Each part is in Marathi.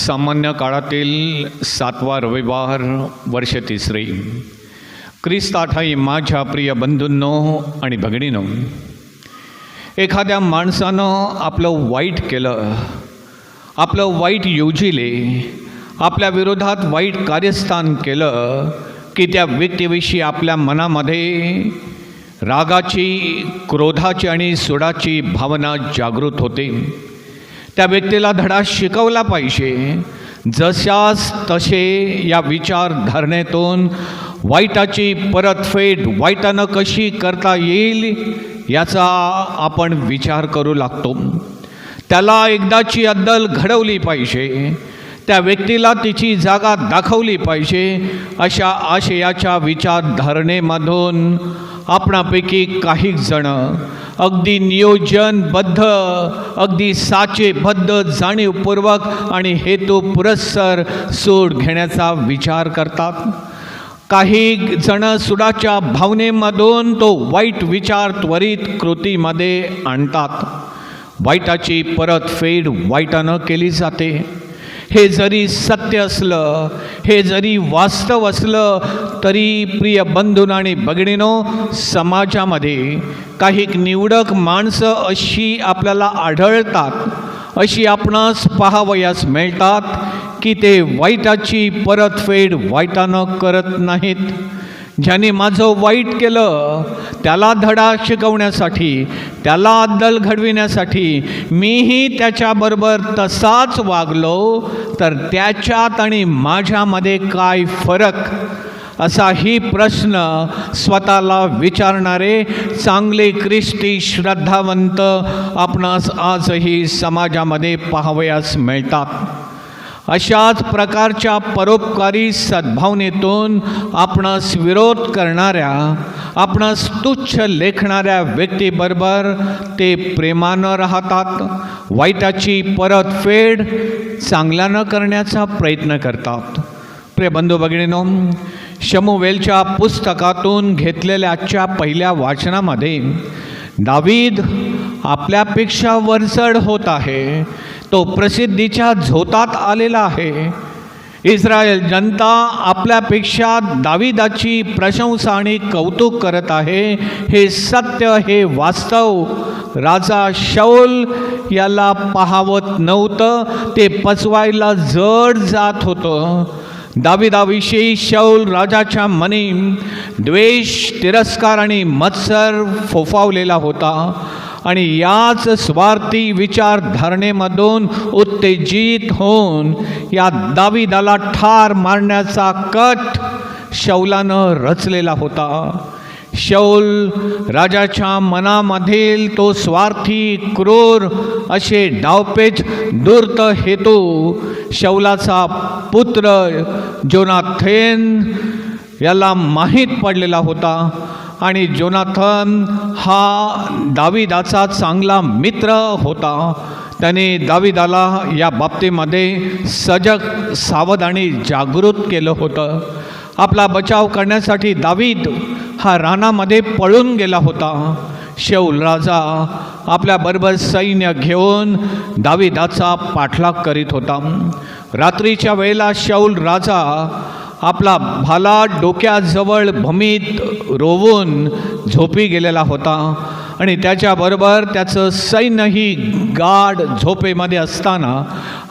सामान्य काळातील 7वा रविवार, वर्ष 3. ख्रिस्ताठाई माझ्या प्रिय बंधूंनो आणि भगिनींनो, एखाद्या माणसानं आपलं वाईट केलं, आपलं वाईट योजिले, आपल्या विरोधात वाईट कार्यस्थान केलं की त्या व्यक्तीविषयी आपल्या मनामध्ये रागाची, क्रोधाची आणि सुडाची भावना जागृत होते. त्या व्यक्तीला धडा शिकवला पाहिजे. जशास तसे या विचारधारणेतून वाईटाची परतफेड वाईटानं कशी करता येईल याचा आपण विचार करू लागतो. त्याला एकदाची अद्दल घडवली पाहिजे, त्या व्यक्तीला तिची जागा दाखवली पाहिजे. अशा आशयाच्या विचारधारणेमधून आपणापैकी काही जण अगदी नियोजनबद्ध, अगदी साचेबद्ध, जाणीवपूर्वक आणि हेतुपुरस्सर सूड घेण्याचा विचार करतात. काही जण सुडाच्या भावनेमधून तो वाईट विचार त्वरित कृतीमध्ये आणतात. वाईटाची परतफेड वाईटानं केली जाते. हे जरी सत्य असलं, हे जरी वास्तव असलं तरी प्रिय बंधूंनो आणि भगिनींनो, समाजामध्ये काही निवडक माणसं अशी आपल्याला आढळतात, अशी आपणास पाहावयास मिळतात की ते वाईटाची परतफेड वाईटानं करत नाहीत. ज्याने माझं वाईट केलं त्याला धडा शिकवण्यासाठी, त्याला अद्दल घडविण्यासाठी मीही त्याच्याबरोबर तसाच वागलो तर त्याच्यात आणि माझ्यामध्ये काय फरक, असाही प्रश्न स्वतःला विचारणारे चांगले ख्रिस्ती श्रद्धावंत आपणास आजही समाजामध्ये पाहावयास मिळतात. अशाच प्रकारच्या परोपकारी सद्भावनेतून आपणास विरोध करणाऱ्या, आपणास तुच्छ लेखणाऱ्या व्यक्तीबरोबर ते प्रेमानं राहतात. वाईटाची परतफेड चांगल्यानं करण्याचा प्रयत्न करतात. प्रिय बंधू भगिनींनो, शमूएलच्या पुस्तकातून घेतलेल्या आजच्या पहिल्या वाचनामध्ये दावीद आपल्यापेक्षा वरचढ होत आहे. तो प्रसिद्धीच्या झोतात आलेला आहे. इस्रायल जनता आपल्यापेक्षा दावीदाची प्रशंसा आणि कौतुक करत आहे. हे सत्य, हे वास्तव राजा शाऊल याला पाहावत नव्हतं. ते पचवायला जड जात होतं. दावीदाविषयी शाऊल राजाच्या मनी द्वेष, तिरस्कार आणि मत्सर फोफावलेला होता आणि याच स्वार्थी विचारधारणेमधून उत्तेजित होऊन या दावीदाला ठार मारण्याचा कट शाऊलानं रचलेला होता. शाऊल राजाच्या मनामधील तो स्वार्थी, क्रूर असे डावपेच धूर्त हेतू शाऊलाचा पुत्र जोनाथन याला माहीत पडलेला होता आणि जोनाथन हा दावीदाचा चांगला मित्र होता. त्याने दावीदाला या बाबतीमध्ये सजग, सावध आणि जागृत केलं होतं. आपला बचाव करण्यासाठी दावीद हा रानामध्ये पळून गेला होता. शाऊल राजा आपल्याबरोबर सैन्य घेऊन दावीदाचा पाठलाग करीत होता. रात्रीच्या वेळेला शाऊल राजा आपला भाला डोक्याजवळ भमीत रोवून झोपी गेलेला होता आणि त्याच्याबरोबर त्याचं सैन्यही गाढ झोपेमध्ये असताना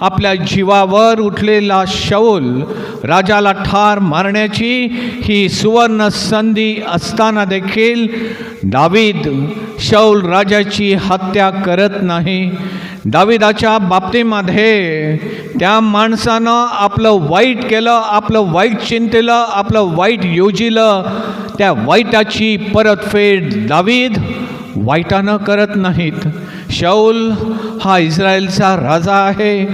आपल्या जीवावर उठलेला शाऊल राजाला ठार मारण्याची ही सुवर्ण संधी असताना देखील दावीद शाऊल राजाची हत्या करत नाही. दावीदाच्या बाबतीमध्ये त्या माणसानं आपलं वाईट केलं, आपलं वाईट चिंतेलं, आपलं वाईट योजिलं. त्या वाईटाची परतफेड दावीद वाईटानं करत नाहीत. शाऊल हा इस्रायलचा राजा आहे.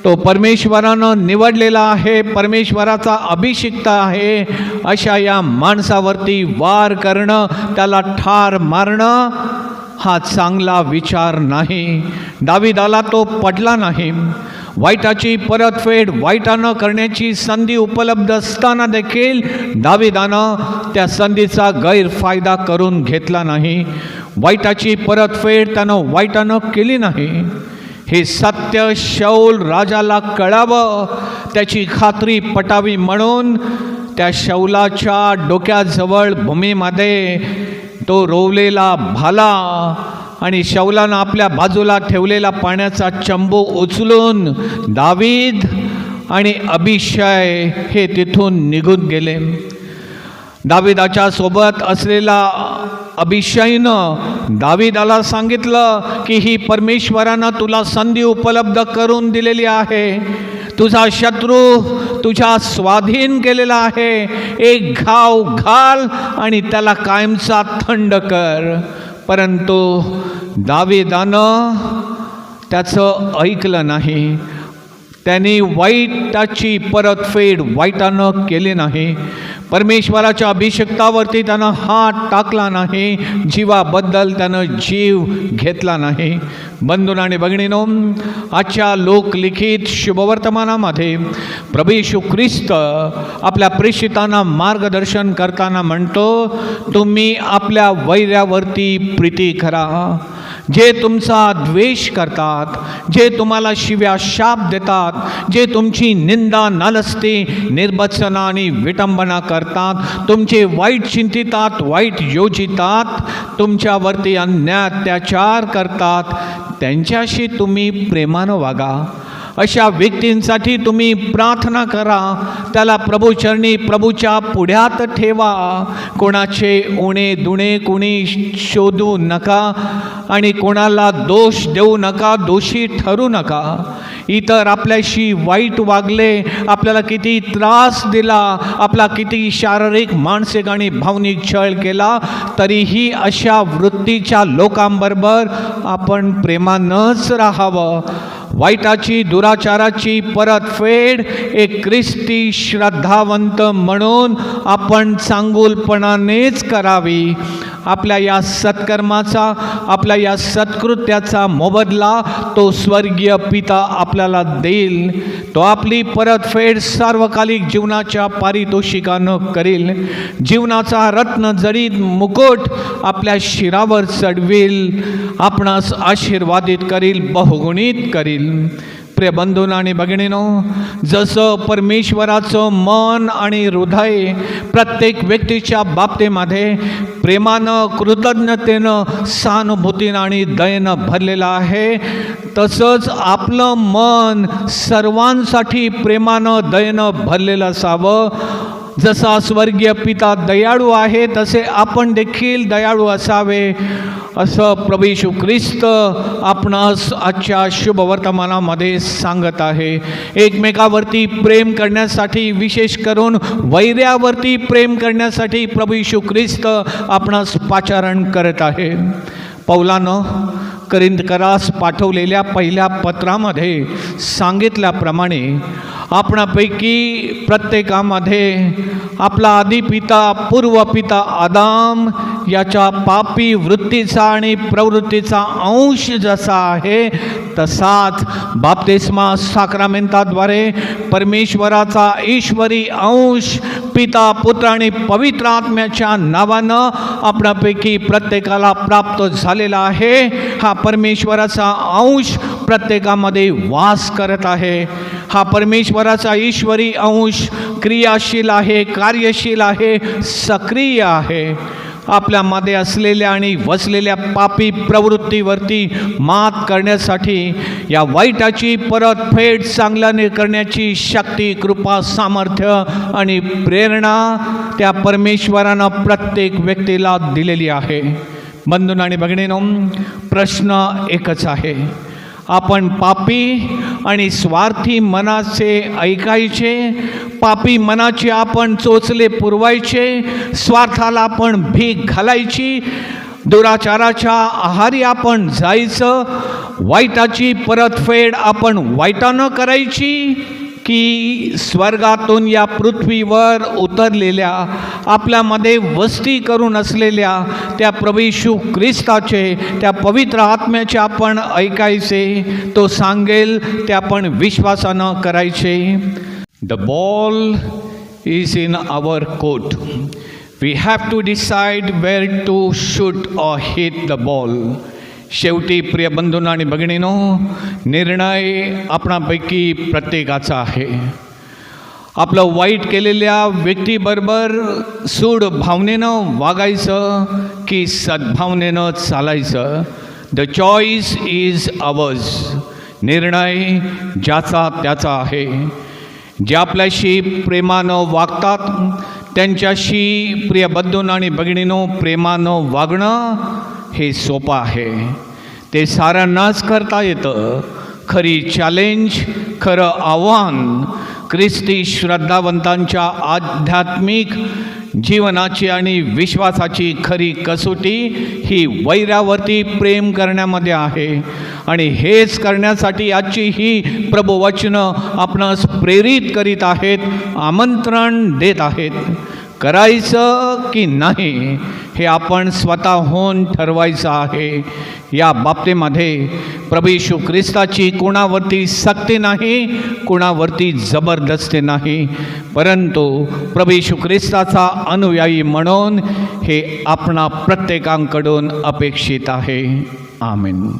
तो परमेश्वरानं निवडलेला आहे, परमेश्वराचा अभिषिक्त आहे. अशा या माणसावरती वार करणं, त्याला ठार मारणं हा चांगला विचार नाही. दावीदाला तो पटला नाही. वाईटाची परतफेड वाईटानं करण्याची संधी उपलब्ध असताना देखील दावीदानं त्या संधीचा गैरफायदा करून घेतला नाही. वाईटाची परतफेड त्यानं वाईटानं केली नाही. हे सत्य शौल राजाला कळावं, त्याची खात्री पटावी म्हणून त्या शौलाच्या डोक्याजवळ भूमीमध्ये तो रोवलेला भाला आणि शौलानं आपल्या बाजूला ठेवलेला पाण्याचा चंबू उचलून दावीद आणि अभिषय हे तिथून निघून गेले. दाविदाच्या सोबत असलेला अभिषयनं दाविदाला सांगितलं की ही परमेश्वरानं तुला संधी उपलब्ध करून दिलेली आहे. तुझा शत्रू तुझ्या स्वाधीन केलेला आहे. एक घाव घाल आणि त्याला कायमचा थंड कर. परंतु दाविदानं त्याचं ऐकलं नाही. त्यांनी वाईटाची परतफेड वाईटानं केली नाही. परमेश्वराच्या अभिषेकावरती त्यानं हात टाकला नाही. जीवाबद्दल त्यानं जीव घेतला नाही. बंधूंनो आणि भगिनींनो, आजच्या लोकलिखित शुभवर्तमानामध्ये प्रभू येशू ख्रिस्त आपल्या प्रेषितांना मार्गदर्शन करताना म्हणतो, तुम्ही आपल्या वैऱ्यावरती प्रीती करा. जे तुमचा द्वेष करतात, जे तुम्हाला शिव्या शाप देतात, जे तुमची निंदा नालस्ती निर्बत्सना आणि विटंबना करतात, तुमचे वाईट चिंतितात, वाईट योजितात, तुमच्यावरती अन्याय अत्याचार करतात, त्यांच्याशी तुम्ही प्रेमानं वागा. अशा व्यक्तींसाठी तुम्ही प्रार्थना करा. त्याला प्रभूचरणी प्रभूच्या पुढ्यात ठेवा. कोणाचे उणे दुणे कोणी शोधू नका आणि कोणाला दोष देऊ नका, दोषी ठरू नका. इतर आपल्याशी वाईट वागले, आपल्याला किती त्रास दिला, आपला किती शारीरिक मानसिक आणि भावनिक छळ केला, तरीही अशा वृत्तीच्या लोकांबरोबर आपण प्रेमानंच राहावं. वाईटाची दुराचाराची परतफेड एक ख्रिस्ती श्रद्धावंत म्हणून आपण चांगुलपणानेच करावी. आपल्या या सत्कर्माचा, आपल्या या सत्कृत्याचा मोबदला तो स्वर्गीय पिता आपल्याला देईल. तो आपली परतफेड सार्वकालिक जीवनाच्या पारितोषिकानं करील. जीवनाचा रत्न जडित मुकुट आपल्या शिरावर चढवेल. आपणास आशीर्वादित करील, बहुगुणित करील. प्रिय बंधूंनो आणि भगिनींनो, जसं परमेश्वराचं मन आणि हृदय प्रत्येक व्यक्तीच्या बाबतीमध्ये प्रेमानं, कृतज्ञतेनं, सहानुभूतीनं आणि दयेनं भरलेलं आहे, तसंच आपलं मन सर्वांसाठी प्रेमानं, दयेनं भरलेलं असावं. जसा स्वर्गीय पिता दयाळू आहे तसे आपण देखील दयाळू असावे, असं प्रभू येशू ख्रिस्त आपणास आजच्या शुभवर्तमानामध्ये सांगत आहे. एकमेकावरती प्रेम करण्यासाठी, विशेष करून वैऱ्यावरती प्रेम करण्यासाठी प्रभू येशू ख्रिस्त आपणास पाचारण करत आहे. पौलानं करिंथकरास पाठवलेल्या पहिल्या पत्रामध्ये सांगितल्याप्रमाणे आपणापैकी प्रत्येकामध्ये आपला आदिपिता, पूर्वपिता आदाम याच्या पापी वृत्तीचा आणि प्रवृत्तीचा अंश जसा आहे, तसाच बाप्तिस्मा साक्रामेंटाद्वारे परमेश्वराचा ईश्वरी अंश पिता, पुत्र आणि पवित्र आत्म्याच्या नावानं आपणापैकी प्रत्येकाला प्राप्त झालेला आहे. हा परमेश्वराचा अंश प्रत्येकामध्ये वास करत आहे. हा परमेश्वराचा ईश्वरी अंश क्रियाशील आहे, कार्यशील आहे, सक्रिय आहे. आपल्यामध्ये असलेल्या आणि वसलेल्या पापी प्रवृत्तीवरती मात करण्यासाठी, या वाईटाची परतफेड चांगल्याने करण्याची शक्ती, कृपा, सामर्थ्य आणि प्रेरणा त्या परमेश्वरानं प्रत्येक व्यक्तीला दिलेली आहे. बंधूंनो आणि भगिनींनो, प्रश्न एकच आहे, आपण पापी आणि स्वार्थी मनाचे ऐकायचे, पापी मनाचे आपण चोचले पुरवायचे, स्वार्थाला आपण भीक घालायची, दुराचाराच्या आहारी आपण जायचं, वाईटाची परतफेड आपण वाईटानं करायची, की स्वर्गातून या पृथ्वीवर उतरलेल्या, आपल्यामध्ये वस्ती करून असलेल्या त्या प्रभू येशू ख्रिस्ताचे, त्या पवित्र आत्म्याचे आपण ऐकायचे, तो सांगेल ते आपण विश्वासानं करायचे. The ball is in our court. We have to decide where to shoot or hit the ball. शेवटी प्रिय बंधूंनो आणि भगिनीनो, निर्णय आपणापैकी प्रत्येकाचा आहे. आपलं वाईट केलेल्या व्यक्तीबरोबर सूड भावनेनं वागायचं की सद्भावनेनं चालायचं. The choice is ours. निर्णय ज्याचा त्याचा आहे. जे आपल्याशी प्रेमानं वागतात त्यांच्याशी प्रिय बंधूंनो आणि भगिनीनो प्रेमानं वागणं हे सोपं आहे. ते साऱ्यांनाच करता येतं. खरी चॅलेंज, खरं आव्हान ख्रिस्ती श्रद्धावंतांच्या आध्यात्मिक जीवनाची आणि विश्वासाची खरी कसोटी ही वैरावरती प्रेम करण्यामध्ये आहे. आणि हेच करण्यासाठी आजची ही प्रभुवचनं आपणास प्रेरित करीत आहेत, आमंत्रण देत आहेत. करायचं की नाही हे आपण स्वतःहून ठरवायचं आहे. या बाबतीमध्ये प्रभू येशू ख्रिस्ताची कोणावरती सक्ती नाही, कोणावरती जबरदस्ती नाही, परंतु प्रभू येशू ख्रिस्ताचा अनुयायी म्हणून हे आपणा प्रत्येकाकडून अपेक्षित आहे. आमेन.